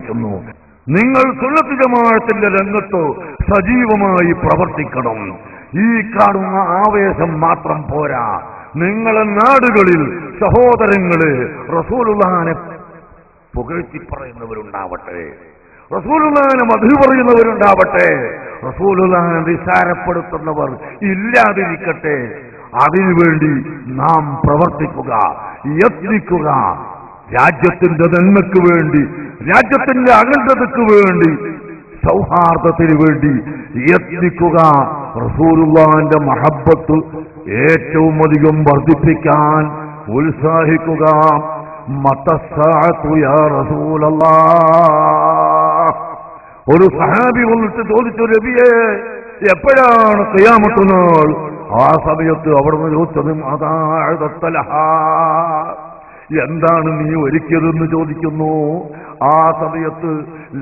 ആഗ്രഹിക്കുന്നു. നിങ്ങൾ സുന്നത്ത് ജമാഅത്തിന്റെ രംഗത്ത് സജീവമായി പ്രവർത്തിക്കണം. ഈ കാണുന്ന ആവേശം മാത്രം പോരാ. നിങ്ങളെ നാടുകളിൽ സഹോദരങ്ങള് റസൂലുള്ളാഹിനെ പുകഴ്ത്തി പറയുന്നവരുണ്ടാവട്ടെ, റസൂലുള്ളാഹിനെ മധു പറയുന്നവരുണ്ടാവട്ടെ, റസൂലുള്ളാഹിനെ നിസാരപ്പെടുത്തുന്നവർ ഇല്ലാതിരിക്കട്ടെ. അതിനുവേണ്ടി നാം പ്രവർത്തിക്കുക, യത്നിക്കുക. രാജ്യത്തിന്റെ നന്മയ്ക്ക് വേണ്ടി, രാജ്യത്തിന്റെ അഖണ്ഡതയ്ക്ക് വേണ്ടി, സൗഹാർദ്ദത്തിന് വേണ്ടി യത്നിക്കുക. റസൂലുള്ളാഹിന്റെ മഹബ്ബത്ത് ഏറ്റവും അധികം വർദ്ധിപ്പിക്കാൻ ഉത്സാഹിക്കുക. മതസ്സാഅതു യാ റസൂലല്ലാഹ്. ഒരു സഹാബി വന്നിട്ട് ചോദിച്ചു, നബിയേ എപ്പോഴാണ് ഖിയാമത്ത് നാൾ? ആ സമയത്ത് അവിടുന്ന് ചോദിച്ചതും എന്താണ് നീ ഒരുക്കിയതെന്ന് ചോദിക്കുന്നു. ആ സമയത്ത്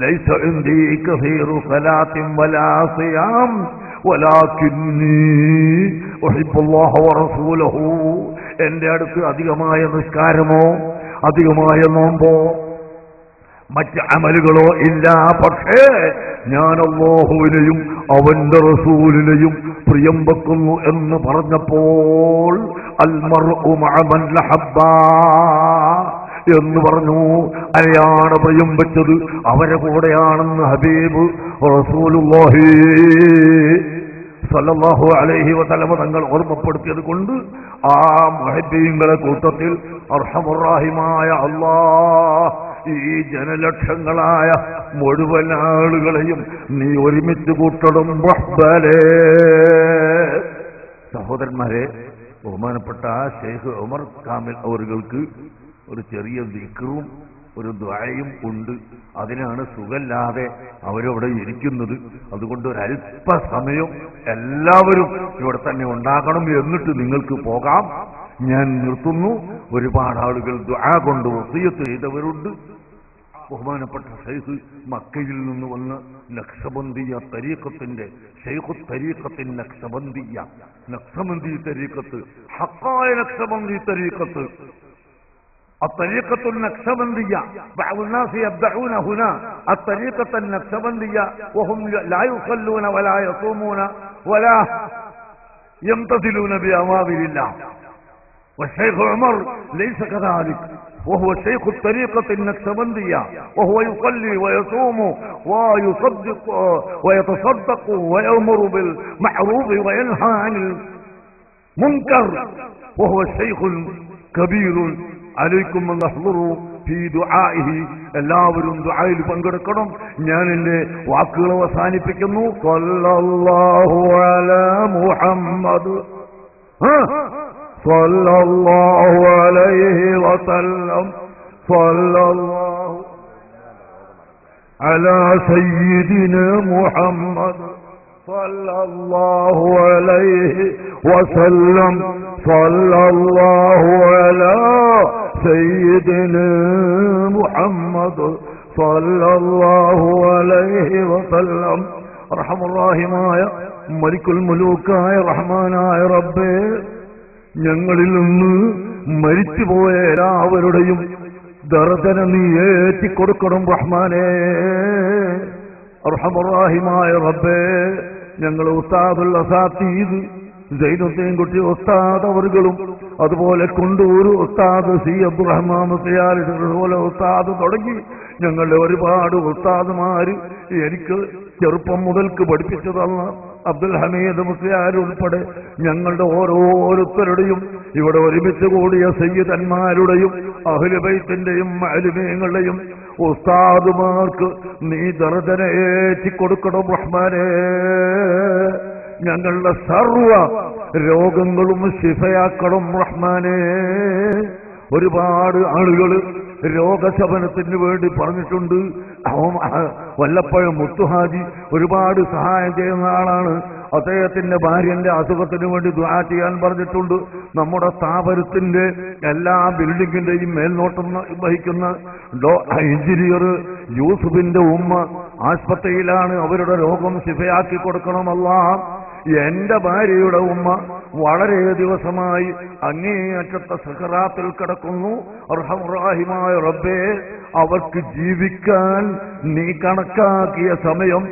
ലൈസ ഇൻദീ കസീറു സലാത്തിൻ വലാ സിയാം വലാകിന്നി ഉഹിബ്ബുല്ലാഹ വറസൂലഹു. എന്റെ അടുത്ത് അധികമായ നിസ്കാരമോ അധികമായ നോമ്പോ മറ്റ് അമലുകളോ ഇല്ല, പക്ഷേ ഞാൻ അല്ലാഹുവിനെയും അവന്റെ റസൂലിനെയും പ്രിയം വെക്കുന്നു എന്ന് പറഞ്ഞപ്പോൾ അൽ മർഉ മഅ മൻ ലഹബ്ബാ എന്ന് പറഞ്ഞു. ആരെയാണ് പ്രിയം വെച്ചത്? അവരെ കൂടെയാണെന്ന് ഹബീബ് റസൂലുള്ളാഹി സല്ലല്ലാഹു അലൈഹി വസല്ലം തങ്ങൾ ഓർമ്മപ്പെടുത്തിയത് കൊണ്ട് ആ മുഹബ്ബീങ്ങളെ കൂട്ടത്തിൽ അർഹമുർ റഹീമായ അല്ലാഹ് ഈ ജനലക്ഷങ്ങളായ മുഴുവൻ ആളുകളെയും നീ ഒരുമിച്ച് കൂട്ടണം റഹ്ബലേ. സഹോദരന്മാരെ, ബഹുമാനപ്പെട്ട ഷെയ്ഖ് ഉമർ കാമിൽ അവർക്ക് ഒരു ചെറിയ ദിക്റും ഒരു ദുആയും ഉണ്ട്. അതിനാണ് സുഖമില്ലാതെ അവരവിടെ ഇരിക്കുന്നത്. അതുകൊണ്ട് ഒരല്പസമയം എല്ലാവരും ഇവിടെ തന്നെ ഉണ്ടാകണം. എന്നിട്ട് നിങ്ങൾക്ക് പോകാം. ഞാൻ നിർത്തുന്നു. ഒരുപാട് ആളുകൾ ദുആ കൊണ്ട് വസിയത്ത് ചെയ്തവരുണ്ട്. ബഹുമാനപ്പെട്ട ഷെയ്ഖ് മക്കയിൽ നിന്ന് വന്ന് നഖ്ശബന്ദിയ തരീഖത്തിന്റെ ഷെയ്ഖു തരീഖത്തിൻ നഖ്ശബന്ദിയ, നഖ്ശബന്ദി തരീഖത്ത്, ഹഖായ നഖ്ശബന്ദി തരീഖത്ത്, الطريقة النقشبندية. بعض الناس يبدعون هنا الطريقة النقشبندية وهم لا يصلون ولا يصومون ولا يمتثلون بأوامر الله. والشيخ عمر ليس كذلك، وهو شيخ الطريقة النقشبندية، وهو يصلي ويصوم ويصدق ويتصدق ويأمر بالمعروف وينهى عن المنكر، وهو الشيخ كبير. അലൈക്കും അൻഹ്ളുറു ഫീ ദുആഇഹി. എല്ലാവരും ദുആയിൽ പങ്കെടുക്കണം. ഞാൻ എന്റെ വാക്കുകൾ അവസാനിപ്പിക്കുന്നു. സല്ലല്ലാഹു അലാ മുഹമ്മദ് സല്ലല്ലാഹു അലൈഹി വസല്ലം സല്ലല്ലാഹു അലാ സയ്യിദിനാ മുഹമ്മദ് സല്ലല്ലാഹു അലൈഹി വസല്ലം സല്ലല്ലാഹു അലാ സയ്യിദിനാ മുഹമ്മദ് സല്ലല്ലാഹു അലൈഹി വസല്ലം. റഹ്മാനായ മലിക്കുൽ മുലൂക്കായ റഹ്മാനായ റബ്ബേ, ഞങ്ങളിൽ നിന്ന് മരിച്ചുപോയ എല്ലാവരുടെയും ദർദന നീ ഏറ്റിക്കൊടുക്കണം റഹ്മാനേ. റഹ്മാനായ റബ്ബേ, ഞങ്ങൾ ഉസ്താദുൽ അസാത്തീദ് സൈനുദ്ദീൻ കുട്ടി ഉസ്താദ് അവர்களுം അതുപോലെ കൊണ്ടൂർ ഉസ്താദ് സി അബ്ദുറഹ്മാൻ മുസ്ലിയാർ അതുപോലെ ഉസ്താദ് തുടങ്ങി ഞങ്ങളുടെ ഒരുപാട് ഉസ്താദുമാര് എനിക്ക് ചെറുപ്പം മുതൽക്ക് പഠിപ്പിച്ചതല്ല അബ്ദുൽ ഹമീദ് മുസ്ലിയാർ ഉൾപ്പെടെ ഞങ്ങളുടെ ഓരോരുത്തരുടെയും ഇവിടെ ഒരുമിച്ച് കൂടിയ സയ്യിദന്മാരുടെയും അഹ്ലു ബൈത്തിന്റെയും അലിമീങ്ങളുടെയും ഉസ്താദുമാർക്ക് നീ ദർദന ഏറ്റിക്കൊടുക്കണം റഹ്മാനേ. ഞങ്ങളുടെ സർവ രോഗങ്ങളും ശിഫയാക്കണം റഹ്മാനേ. ഒരുപാട് ആളുകൾ രോഗശമനത്തിന് വേണ്ടി പറഞ്ഞിട്ടുണ്ട്. വല്ലപ്പഴം മുത്തുഹാജി ഒരുപാട് സഹായം ചെയ്യുന്ന ആളാണ്. അദ്ദേഹത്തിന്റെ ഭാര്യന്റെ അസുഖത്തിന് വേണ്ടി ദുആ ചെയ്യാൻ പറഞ്ഞിട്ടുണ്ട്. നമ്മുടെ സ്ഥാപനത്തിന്റെ എല്ലാ ബിൽഡിങ്ങിന്റെയും മേൽനോട്ടം വഹിക്കുന്ന എഞ്ചിനീയർ യൂസുഫിന്റെ ഉമ്മ ആശുപത്രിയിലാണ്. അവരുടെ രോഗം ശിഫയാക്കി കൊടുക്കണമല്ല. എന്റെ ഭാര്യയുടെ ഉമ്മ വളരെ ദിവസമായി അങ്ങേയറ്റത്തെ സഖറാത്തിൽ കിടക്കുന്നു. അർഹമുറാഹിമായ റബ്ബേ, അവർക്ക് ജീവിക്കാൻ നീ കണക്കാക്കിയ സമയം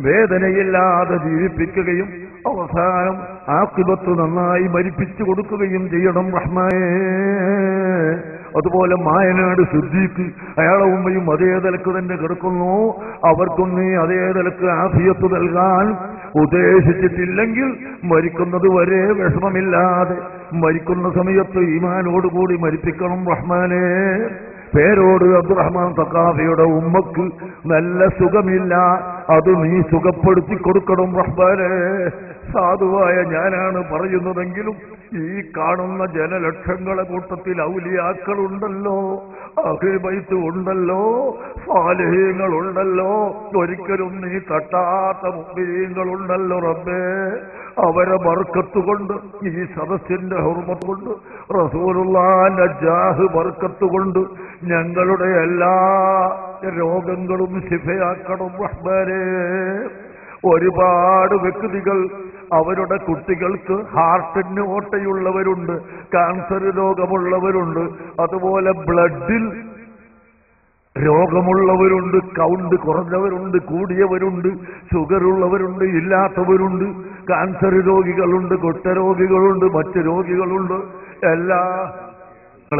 വേദനയില്ലാതെ ജീവിപ്പിക്കുകയും അവസാനം ആഖിബത്ത് നന്നായി മരിപ്പിച്ചു കൊടുക്കുകയും ചെയ്യണം റഹ്മാനേ. അതുപോലെ മായനാട് സിദ്ദീഖ്, അയാളെ ഉമ്മയും അതേ നിലക്ക് തന്നെ കിടക്കുന്നു. അവർക്കും നീ അതേ നിലക്ക് ആഫിയത്ത് നൽകാൻ ഉദ്ദേശിച്ചിട്ടില്ലെങ്കിൽ മരിക്കുന്നത് വരെ വിഷമമില്ലാതെ മരിക്കുന്ന സമയത്ത് ഈമാനോടുകൂടി മരിപ്പിക്കണം റഹ്മാനേ. പേരോട് അബ്ദുറഹ്മാൻ സഖാഫിയുടെ ഉമ്മക്ക് നല്ല സുഖമില്ല, അത് നീ സുഖപ്പെടുത്തി കൊടുക്കണം റഹ്മാനേ. സാധുവായ ഞാനാണ് പറയുന്നതെങ്കിലും ഈ കാണുന്ന ജനലക്ഷങ്ങളെ കൂട്ടത്തിൽ ഔലിയാക്കളുണ്ടല്ലോ, അഹ്ലു ബൈത്ത് ഉണ്ടല്ലോ, സാലിഹീങ്ങളുണ്ടല്ലോ, ഒരിക്കലും നീ തട്ടാത്ത മുഅ്മിനീങ്ങളുണ്ടല്ലോ റബ്ബേ. അവരെ ബർക്കത്ത് കൊണ്ട്, ഈ സദസ്സിന്റെ ഹുർമത്ത് കൊണ്ട്, റസൂലുള്ളാഹിന്റെ ജാഹ് ബർക്കത്ത് കൊണ്ട് ഞങ്ങളുടെ എല്ലാ രോഗങ്ങളും ശിഫയാക്കണം റഹ്മാനേ. ഒരുപാട് വ്യക്തികൾ അവരുടെ കുട്ടികൾക്ക് ഹാർട്ടിന് ഓട്ടയുള്ളവരുണ്ട്, ക്യാൻസർ രോഗമുള്ളവരുണ്ട്, അതുപോലെ ബ്ലഡിൽ രോഗമുള്ളവരുണ്ട്, കൗണ്ട് കുറഞ്ഞവരുണ്ട്, കൂടിയവരുണ്ട്, ഷുഗറുള്ളവരുണ്ട്, ഇല്ലാത്തവരുണ്ട്, ക്യാൻസർ രോഗികളുണ്ട്, കുഷ്ഠരോഗികളുണ്ട്, മറ്റ് രോഗികളുണ്ട്.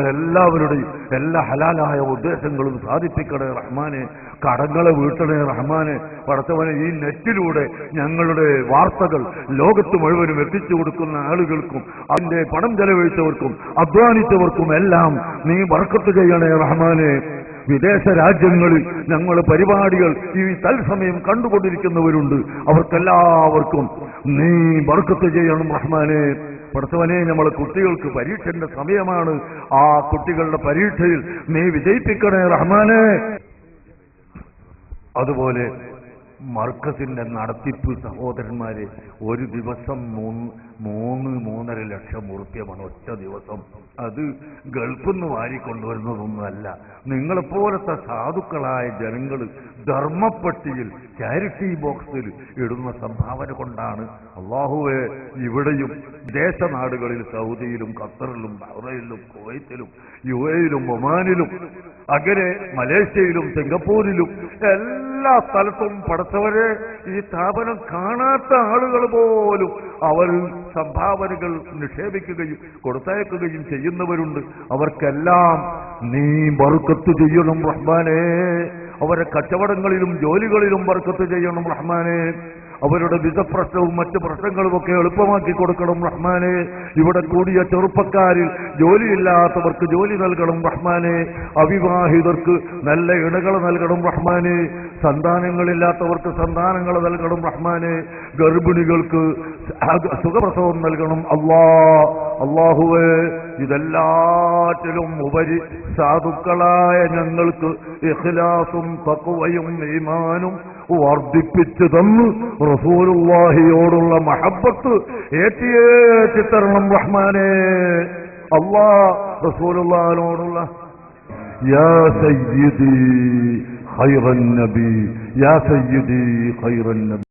എല്ലാവരുടെയും എല്ലാ ഹലാലായ ഉദ്ദേശങ്ങളും സാധിപ്പിക്കണേ റഹ്മാനെ. കടങ്ങളെ വീട്ടണേ റഹ്മാനെ. പടച്ചവനെ, ഈ നെറ്റിലൂടെ ഞങ്ങളുടെ വാർത്തകൾ ലോകത്ത് മുഴുവനും എത്തിച്ചു കൊടുക്കുന്ന ആളുകൾക്കും അതിന്റെ പണം ചെലവഴിച്ചവർക്കും അധ്വാനിച്ചവർക്കും എല്ലാം നീ ബർക്കത്ത് ചെയ്യണേ റഹ്മാനെ. വിദേശ രാജ്യങ്ങളിൽ ഞങ്ങൾ പരിപാടികൾ ഈ തത്സമയം കണ്ടുകൊണ്ടിരിക്കുന്നവരുണ്ട്, അവർക്കെല്ലാവർക്കും നീ ബർക്കത്ത് ചെയ്യണം റഹ്മാനെ. പടച്ചവനെ, നമ്മളെ കുട്ടികൾക്ക് പരീക്ഷന്റെ സമയമാണ്, ആ കുട്ടികളുടെ പരീക്ഷയിൽ നീ വിജയിപ്പിക്കണേ റഹ്മാനെ. അതുപോലെ മർക്കസിന്റെ നടത്തിപ്പ് സഹോദരന്മാരെ, ഒരു ദിവസം 3-3.5 ലക്ഷം ഉറുപ്യമാണ് ഒറ്റ ദിവസം. അത് ഗൾഫിൽ നിന്ന് വാരിക്കൊണ്ടുവരുന്നതൊന്നുമല്ല. നിങ്ങളെപ്പോലത്തെ സാധുക്കളായ ജനങ്ങൾ ധർമ്മപ്പെട്ടിയിൽ ചാരിറ്റി ബോക്സിൽ ഇടുന്ന സംഭാവന കൊണ്ടാണ്. അള്ളാഹുവെ, ഇവിടെയും വിദേശ നാടുകളിൽ സൗദിയിലും ഖത്തറിലും ബഹ്റൈനിലും കുവൈത്തിലും യുഎയിലും ഒമാനിലും അങ്ങനെ മലേഷ്യയിലും സിംഗപ്പൂരിലും എല്ലാ സ്ഥലത്തും പടച്ചവരെ ഈ സ്ഥാപനം കാണാത്ത ആളുകൾ പോലും അവർ സംഭാവനകൾ നിക്ഷേപിക്കുകയും കൊടുത്തയക്കുകയും ചെയ്യുന്നവരുണ്ട്. അവർക്കെല്ലാം നീ ബർക്കത്ത് ചെയ്യണം റഹ്മാനേ. അവരെ കച്ചവടങ്ങളിലും ജോലികളിലും ബർക്കത്ത് ചെയ്യണം റഹ്മാനേ. അവരുടെ വിസപ്രശ്നവും മറ്റ് പ്രശ്നങ്ങളുമൊക്കെ എളുപ്പമാക്കി കൊടുക്കണം റഹ്മാനെ. ഇവിടെ കൂടിയ ചെറുപ്പക്കാരിൽ ജോലിയില്ലാത്തവർക്ക് ജോലി നൽകണം റഹ്മാനെ. അവിവാഹിതർക്ക് നല്ല ഇണകൾ നൽകണം റഹ്മാനെ. സന്താനങ്ങളില്ലാത്തവർക്ക് സന്താനങ്ങൾ നൽകണം റഹ്മാനെ. ഗർഭിണികൾക്ക് സുഖപ്രസവം നൽകണം അല്ലാഹുവേ. ഇതെല്ലാറ്റിലും ഉപരി സാധുക്കളായ ഞങ്ങൾക്ക് ഇഖ്ലാസും തഖ്വയും ഈമാനും വർദ്ധിപ്പിച്ചു തന്നു റസൂലുള്ളാഹിയോടുള്ള മഹബ്ബത്ത് ഏറ്റി തരണം റഹ്മാനെ. റസൂലുള്ളാഹിനോടുള്ള യാ സയ്യിദി ഖൈറൻ നബി, യാ സയ്യിദി ഖൈറൻ നബി.